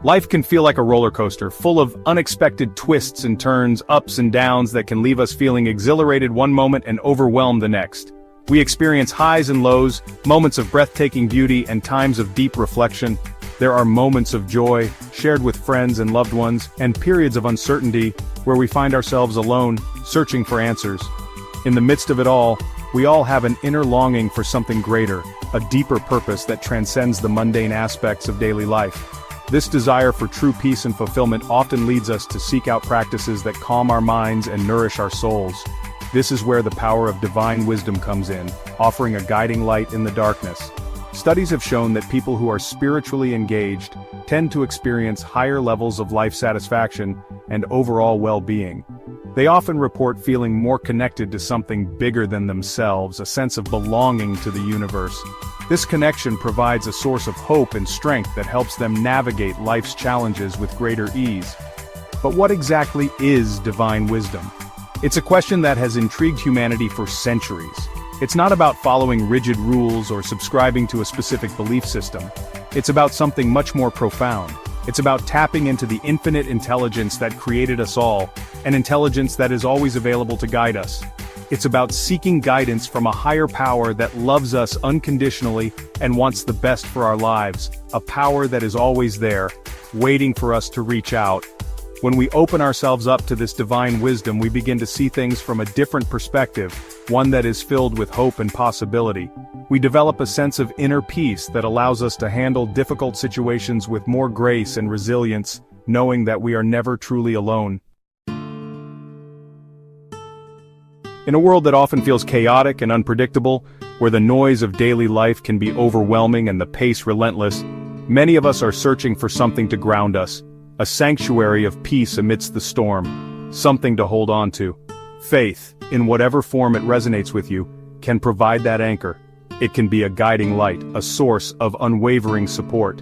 Life can feel like a roller coaster, full of unexpected twists and turns, ups and downs that can leave us feeling exhilarated one moment and overwhelmed the next. We experience highs and lows, moments of breathtaking beauty and times of deep reflection. There are moments of joy, shared with friends and loved ones, and periods of uncertainty, where we find ourselves alone, searching for answers. In the midst of it all, we all have an inner longing for something greater, a deeper purpose that transcends the mundane aspects of daily life. This desire for true peace and fulfillment often leads us to seek out practices that calm our minds and nourish our souls. This is where the power of divine wisdom comes in, offering a guiding light in the darkness. Studies have shown that people who are spiritually engaged tend to experience higher levels of life satisfaction and overall well-being. They often report feeling more connected to something bigger than themselves, a sense of belonging to the universe. This connection provides a source of hope and strength that helps them navigate life's challenges with greater ease. But what exactly is divine wisdom? It's a question that has intrigued humanity for centuries. It's not about following rigid rules or subscribing to a specific belief system. It's about something much more profound. It's about tapping into the infinite intelligence that created us all, an intelligence that is always available to guide us. It's about seeking guidance from a higher power that loves us unconditionally and wants the best for our lives, a power that is always there, waiting for us to reach out. When we open ourselves up to this divine wisdom, we begin to see things from a different perspective, one that is filled with hope and possibility. We develop a sense of inner peace that allows us to handle difficult situations with more grace and resilience, knowing that we are never truly alone. In a world that often feels chaotic and unpredictable, where the noise of daily life can be overwhelming and the pace relentless, many of us are searching for something to ground us, a sanctuary of peace amidst the storm, something to hold on to. Faith, in whatever form it resonates with you, can provide that anchor. It can be a guiding light, a source of unwavering support.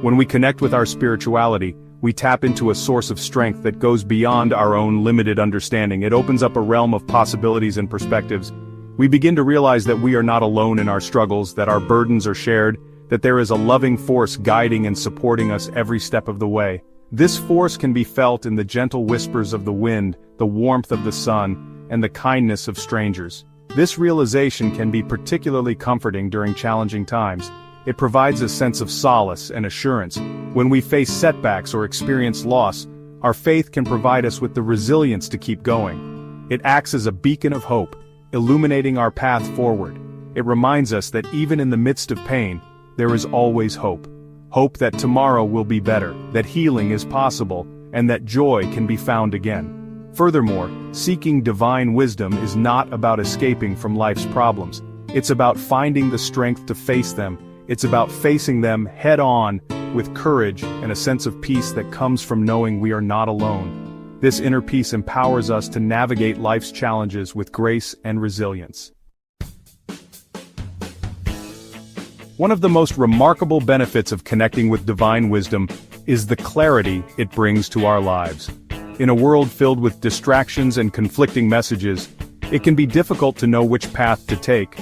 When we connect with our spirituality, we tap into a source of strength that goes beyond our own limited understanding. It opens up a realm of possibilities and perspectives. We begin to realize that we are not alone in our struggles, that our burdens are shared, that there is a loving force guiding and supporting us every step of the way. This force can be felt in the gentle whispers of the wind, the warmth of the sun, and the kindness of strangers. This realization can be particularly comforting during challenging times. It provides a sense of solace and assurance. When we face setbacks or experience loss, our faith can provide us with the resilience to keep going. It acts as a beacon of hope, illuminating our path forward. It reminds us that even in the midst of pain, there is always hope. Hope that tomorrow will be better, that healing is possible, and that joy can be found again. Furthermore, seeking divine wisdom is not about escaping from life's problems. It's about finding the strength to face them. It's about facing them head-on, with courage and a sense of peace that comes from knowing we are not alone. This inner peace empowers us to navigate life's challenges with grace and resilience. One of the most remarkable benefits of connecting with divine wisdom is the clarity it brings to our lives. In a world filled with distractions and conflicting messages, it can be difficult to know which path to take.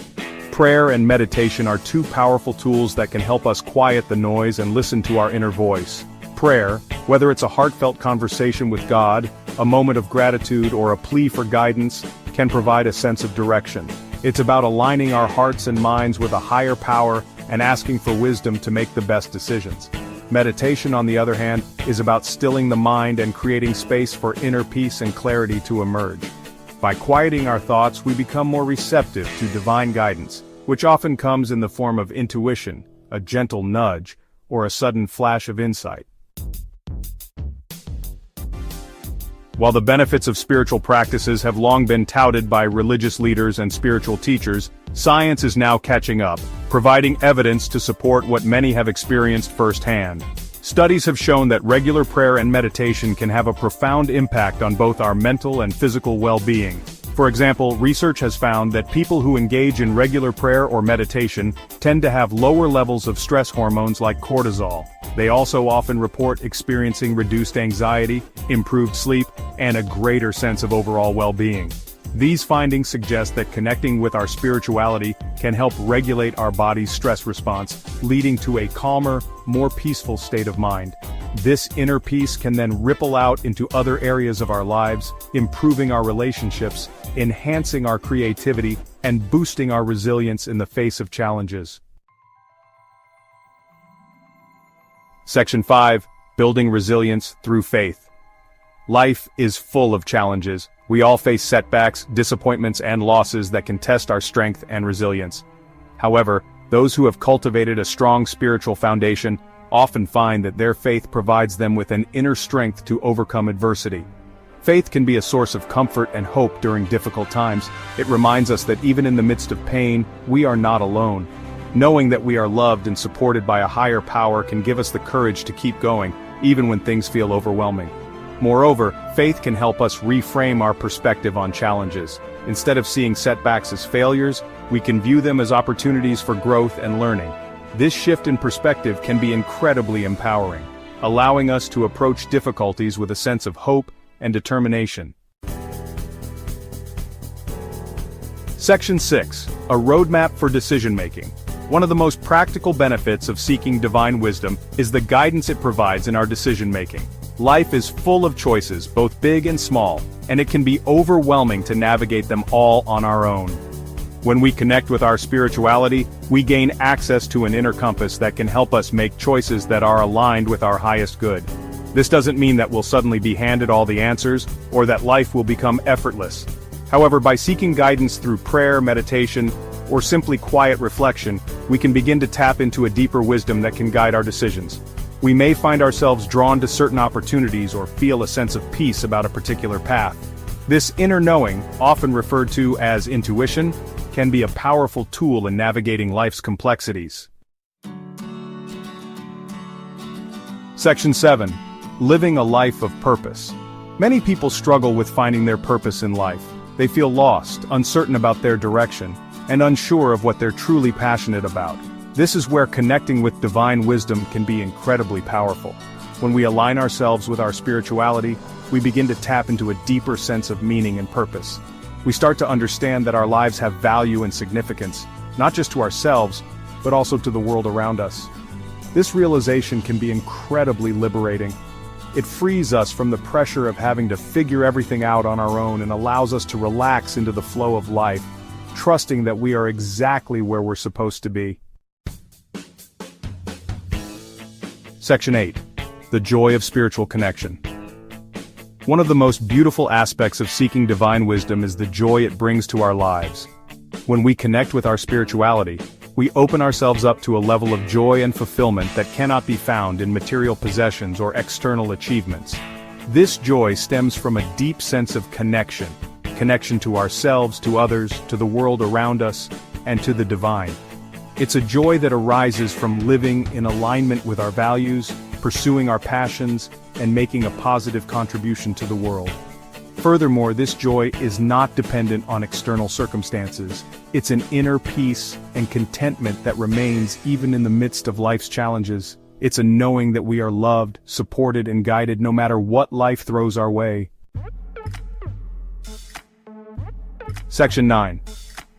Prayer and meditation are two powerful tools that can help us quiet the noise and listen to our inner voice. Prayer, whether it's a heartfelt conversation with God, a moment of gratitude, or a plea for guidance, can provide a sense of direction. It's about aligning our hearts and minds with a higher power and asking for wisdom to make the best decisions. Meditation, on the other hand, is about stilling the mind and creating space for inner peace and clarity to emerge. By quieting our thoughts, we become more receptive to divine guidance, which often comes in the form of intuition, a gentle nudge, or a sudden flash of insight. While the benefits of spiritual practices have long been touted by religious leaders and spiritual teachers, science is now catching up, providing evidence to support what many have experienced firsthand. Studies have shown that regular prayer and meditation can have a profound impact on both our mental and physical well-being. For example, research has found that people who engage in regular prayer or meditation tend to have lower levels of stress hormones like cortisol. They also often report experiencing reduced anxiety, improved sleep, and a greater sense of overall well-being. These findings suggest that connecting with our spirituality can help regulate our body's stress response, leading to a calmer, more peaceful state of mind. This inner peace can then ripple out into other areas of our lives, improving our relationships, enhancing our creativity, and boosting our resilience in the face of challenges. Section 5. Building resilience through faith. Life is full of challenges. We all face setbacks, disappointments, and losses that can test our strength and resilience. However, those who have cultivated a strong spiritual foundation often find that their faith provides them with an inner strength to overcome adversity. Faith can be a source of comfort and hope during difficult times. It reminds us that even in the midst of pain, we are not alone. Knowing that we are loved and supported by a higher power can give us the courage to keep going, even when things feel overwhelming. Moreover, faith can help us reframe our perspective on challenges. Instead of seeing setbacks as failures, we can view them as opportunities for growth and learning. This shift in perspective can be incredibly empowering, allowing us to approach difficulties with a sense of hope and determination. Section 6. A roadmap for decision-making. One of the most practical benefits of seeking divine wisdom is the guidance it provides in our decision-making. Life is full of choices, both big and small, and it can be overwhelming to navigate them all on our own. When we connect with our spirituality, we gain access to an inner compass that can help us make choices that are aligned with our highest good. This doesn't mean that we'll suddenly be handed all the answers, or that life will become effortless. However, by seeking guidance through prayer, meditation, or simply quiet reflection, we can begin to tap into a deeper wisdom that can guide our decisions. We may find ourselves drawn to certain opportunities or feel a sense of peace about a particular path. This inner knowing, often referred to as intuition, can be a powerful tool in navigating life's complexities. Section 7. Living a life of purpose. Many people struggle with finding their purpose in life. They feel lost, uncertain about their direction, and unsure of what they're truly passionate about. This is where connecting with divine wisdom can be incredibly powerful. When we align ourselves with our spirituality, we begin to tap into a deeper sense of meaning and purpose. We start to understand that our lives have value and significance, not just to ourselves, but also to the world around us. This realization can be incredibly liberating. It frees us from the pressure of having to figure everything out on our own and allows us to relax into the flow of life, trusting that we are exactly where we're supposed to be. Section 8. The joy of spiritual connection. One of the most beautiful aspects of seeking divine wisdom is the joy it brings to our lives. When we connect with our spirituality, we open ourselves up to a level of joy and fulfillment that cannot be found in material possessions or external achievements. This joy stems from a deep sense of connection to ourselves, to others, to the world around us, and to the divine. It's a joy that arises from living in alignment with our values, pursuing our passions, and making a positive contribution to the world. Furthermore, this joy is not dependent on external circumstances. It's an inner peace and contentment that remains even in the midst of life's challenges. It's a knowing that we are loved, supported, and guided no matter what life throws our way. Section 9.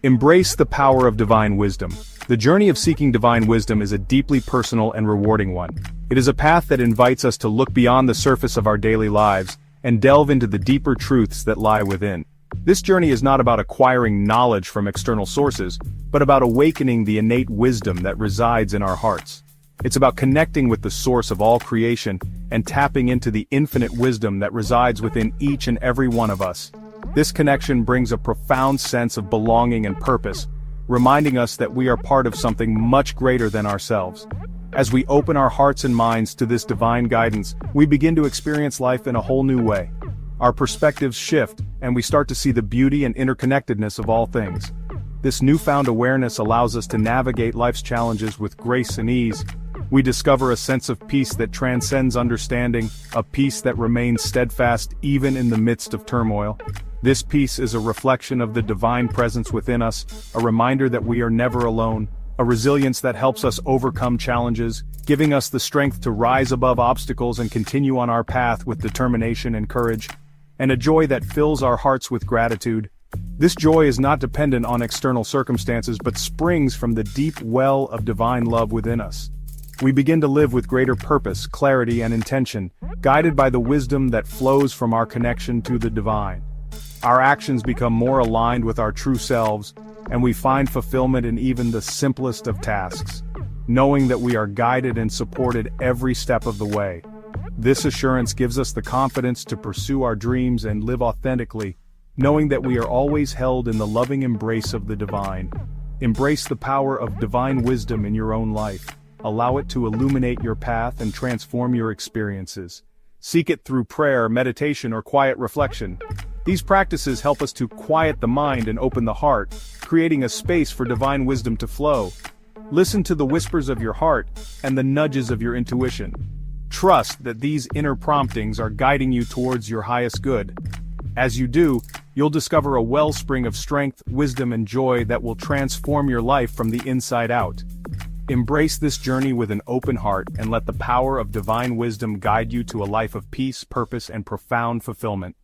Embrace the power of divine wisdom. The journey of seeking divine wisdom is a deeply personal and rewarding one. It is a path that invites us to look beyond the surface of our daily lives and delve into the deeper truths that lie within. This journey is not about acquiring knowledge from external sources, but about awakening the innate wisdom that resides in our hearts. It's about connecting with the source of all creation and tapping into the infinite wisdom that resides within each and every one of us. This connection brings a profound sense of belonging and purpose, reminding us that we are part of something much greater than ourselves. As we open our hearts and minds to this divine guidance, we begin to experience life in a whole new way. Our perspectives shift, and we start to see the beauty and interconnectedness of all things. This newfound awareness allows us to navigate life's challenges with grace and ease. We discover a sense of peace that transcends understanding, a peace that remains steadfast even in the midst of turmoil. This peace is a reflection of the divine presence within us, a reminder that we are never alone, a resilience that helps us overcome challenges, giving us the strength to rise above obstacles and continue on our path with determination and courage, and a joy that fills our hearts with gratitude. This joy is not dependent on external circumstances but springs from the deep well of divine love within us. We begin to live with greater purpose, clarity, and intention, guided by the wisdom that flows from our connection to the divine. Our actions become more aligned with our true selves, and we find fulfillment in even the simplest of tasks, knowing that we are guided and supported every step of the way. This assurance gives us the confidence to pursue our dreams and live authentically, knowing that we are always held in the loving embrace of the divine. Embrace the power of divine wisdom in your own life. Allow it to illuminate your path and transform your experiences. Seek it through prayer, meditation, or quiet reflection. These practices help us to quiet the mind and open the heart, creating a space for divine wisdom to flow. Listen to the whispers of your heart and the nudges of your intuition. Trust that these inner promptings are guiding you towards your highest good. As you do, you'll discover a wellspring of strength, wisdom, and joy that will transform your life from the inside out. Embrace this journey with an open heart and let the power of divine wisdom guide you to a life of peace, purpose, and profound fulfillment.